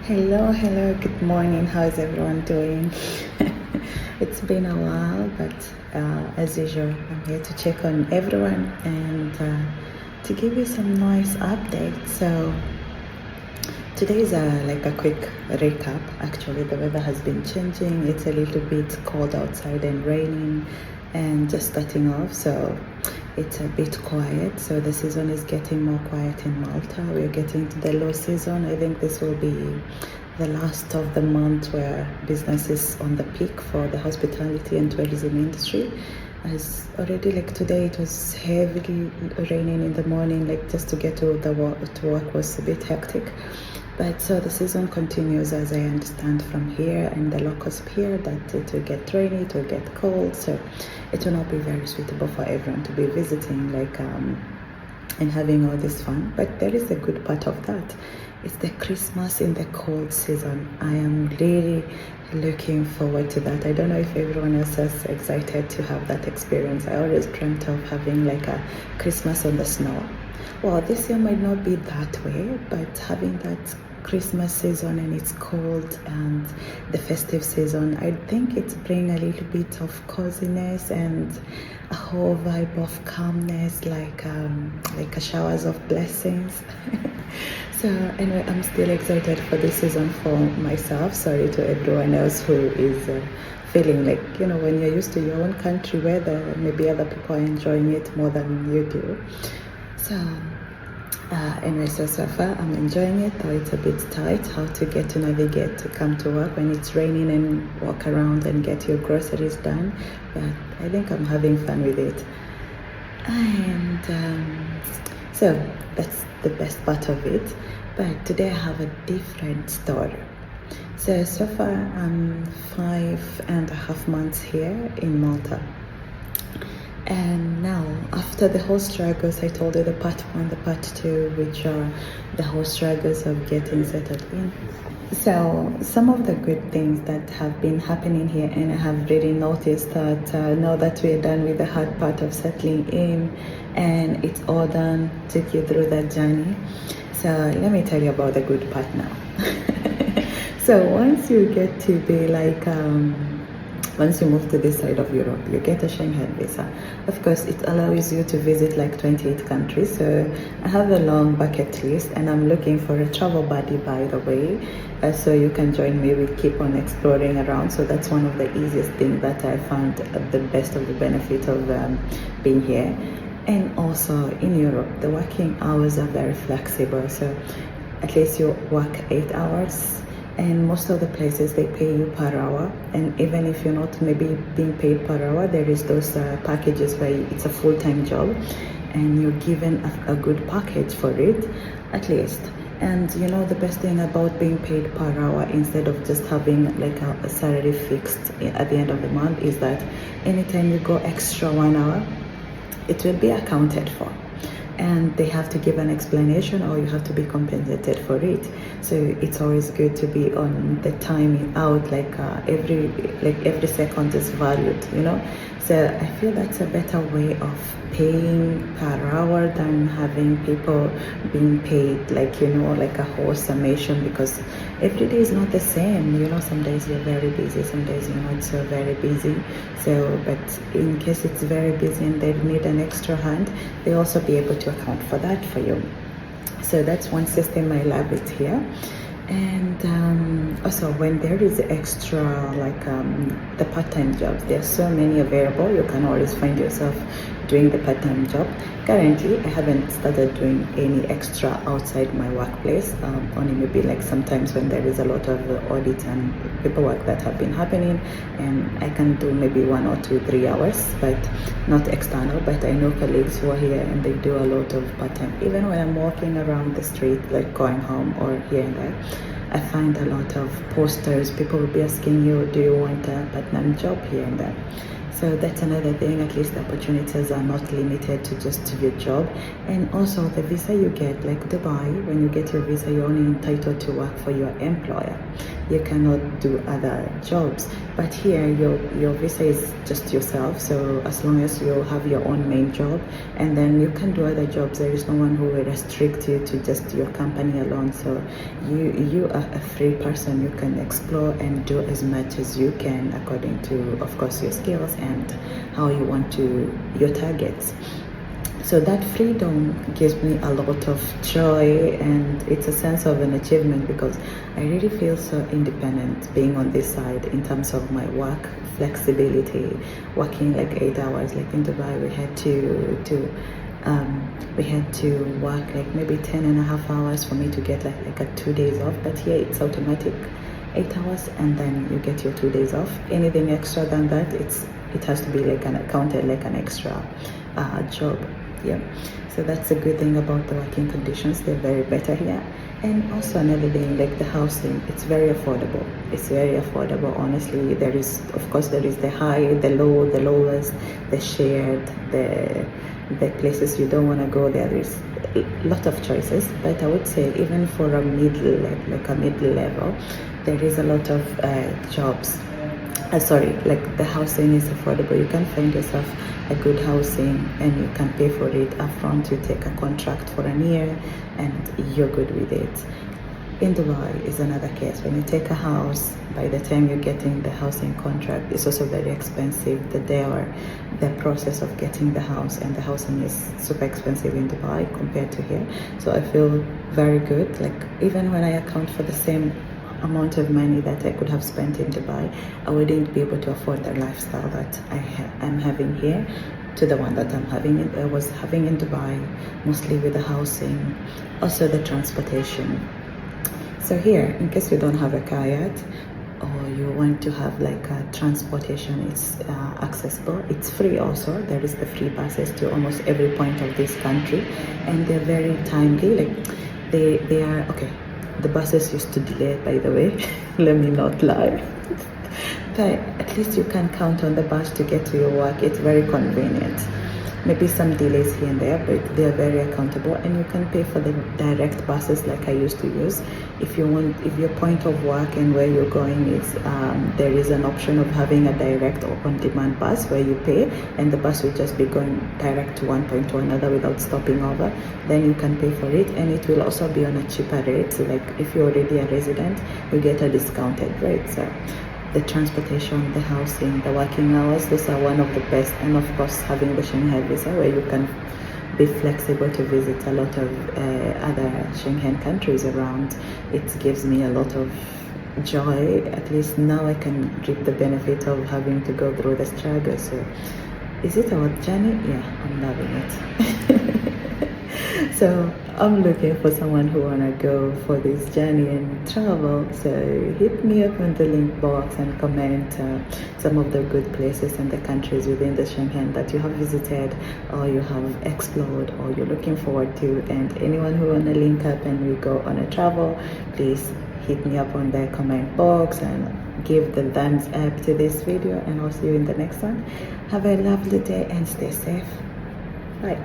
Hello, good morning. How's everyone doing? It's been a while, but as usual, I'm here to check on everyone and to give you some nice updates. So, today is like a quick recap. Actually, the weather has been changing. It's a little bit cold outside and raining and just starting off. So, it's a bit quiet. So, the season is getting more quiet in Malta. We're getting to the low season. I think this will be the last of the month where business is on the peak for the hospitality and tourism industry. As already like today it was heavily raining in the morning, like just to get to work was a bit hectic. But so the season continues, as I understand from here and the locals here, that it will get rainy, it will get cold, so it will not be very suitable for everyone to be visiting and having all this fun. But there is a good part of that. It's the Christmas in the cold season. I am really looking forward to that. I don't know if everyone else is excited to have that experience. I always dreamt of having like a Christmas on the snow. Well, this year might not be that way, but having that Christmas season and it's cold and the festive season, I think it's bring a little bit of coziness and a whole vibe of calmness, like a showers of blessings. So anyway, I'm still excited for this season for myself. Sorry to everyone else who is feeling like, when you're used to your own country weather, maybe other people are enjoying it more than you do. So anyway, so far I'm enjoying it, though it's a bit tight how to get to navigate to come to work when it's raining and walk around and get your groceries done. But I think I'm having fun with it. And so that's the best part of it. But today I have a different story. So far I'm 5.5 months here in Malta. And now, after the whole struggles, I told you the part one, the part two, which are the whole struggles of getting settled in. So, some of the good things that have been happening here, and I have really noticed that now that we're done with the hard part of settling in, and it's all done, took you through that journey. So, let me tell you about the good part now. So, once you get to be like, once you move to this side of Europe, you get a Schengen visa. Of course, it allows you to visit like 28 countries. So I have a long bucket list and I'm looking for a travel buddy, by the way. So you can join me. We keep on exploring around. So that's one of the easiest things that I found the best of the benefit of being here. And also in Europe, the working hours are very flexible. So at least you work 8 hours. And most of the places they pay you per hour, and even if you're not maybe being paid per hour, there is those packages where it's a full-time job and you're given a good package for it, at least. And the best thing about being paid per hour instead of just having like a salary fixed at the end of the month is that anytime you go extra 1 hour, it will be accounted for. And they have to give an explanation or you have to be compensated for it. So it's always good to be on the timing out, like every second is valued, So I feel that's a better way of paying per hour than having people being paid like a whole summation, because every day is not the same. Some days you're very busy, some days you're not so very busy. So but in case it's very busy and they need an extra hand, they also be able to account for that for you. So that's one system I love it here. And also when there is extra the part-time jobs, there are so many available. You can always find yourself doing the part-time job. Currently I haven't started doing any extra outside my workplace, only maybe like sometimes when there is a lot of audit and paperwork that have been happening, and I can do maybe 1 or 2, 3 hours, but not external. But I know colleagues who are here and they do a lot of part-time. Even when I'm walking around the street, like going home or here and there, I find a lot of posters. People will be asking you, do you want a part-time job here and there? So that's another thing. At least the opportunities are not limited to just your job. And also the visa you get, like Dubai, when you get your visa, you're only entitled to work for your employer. You cannot do other jobs. But here, your visa is just yourself. So as long as you have your own main job, and then you can do other jobs, there is no one who will restrict you to just your company alone. So you a free person. You can explore and do as much as you can according to, of course, your skills and how you want to, your targets. So that freedom gives me a lot of joy, and it's a sense of an achievement because I really feel so independent being on this side in terms of my work flexibility, working like 8 hours. Like in Dubai, we had to work like maybe 10.5 hours for me to get like a 2 days off. But here it's automatic, 8 hours, and then you get your 2 days off. Anything extra than that, it has to be like counted like an extra job. Yeah, so that's a good thing about the working conditions. They're very better here. And also another thing, like the housing, it's very affordable. It's very affordable, honestly. There is, of course, there is the high, the low, the lowest, the shared, the places you don't want to go. There is a lot of choices, but I would say even for a middle, like a middle level, there is a lot of jobs. Like the housing is affordable. You can find yourself a good housing and you can pay for it upfront. You take a contract for a year and you're good with it. In Dubai is another case. When you take a house, by the time you're getting the housing contract, it's also very expensive. The process of getting the house, and the housing is super expensive in Dubai compared to here. So I feel very good. Like even when I account for the same amount of money that I could have spent in Dubai, I wouldn't be able to afford the lifestyle that I'm having here to the one that I was having in Dubai, mostly with the housing, also the transportation. So here, in case you don't have a car yet, or you want to have like a transportation, it's accessible. It's free also. There is the free buses to almost every point of this country, and they're very timely. Like they are okay. The buses used to delay, by the way. Let me not lie. But at least you can count on the bus to get to your work. It's very convenient. Maybe some delays here and there, but they are very accountable, and you can pay for the direct buses like I used to use. If your point of work and where you're going is, there is an option of having a direct or on-demand bus where you pay, and the bus will just be going direct to one point to another without stopping over. Then you can pay for it, and it will also be on a cheaper rate. So like if you're already a resident, you get a discounted rate. So the transportation, the housing, the working hours, those are one of the best. And of course, having the Schengen visa where you can be flexible to visit a lot of other Schengen countries around. It gives me a lot of joy. At least now I can reap the benefit of having to go through the struggle. So is it our journey? Yeah, I'm loving it. So I'm looking for someone who wanna go for this journey and travel. So hit me up in the link box and comment some of the good places and the countries within the Schengen that you have visited or you have explored or you're looking forward to. And anyone who wanna link up and we go on a travel, please hit me up on the comment box and give the thumbs up to this video, and I'll see you in the next one. Have a lovely day and stay safe. Bye.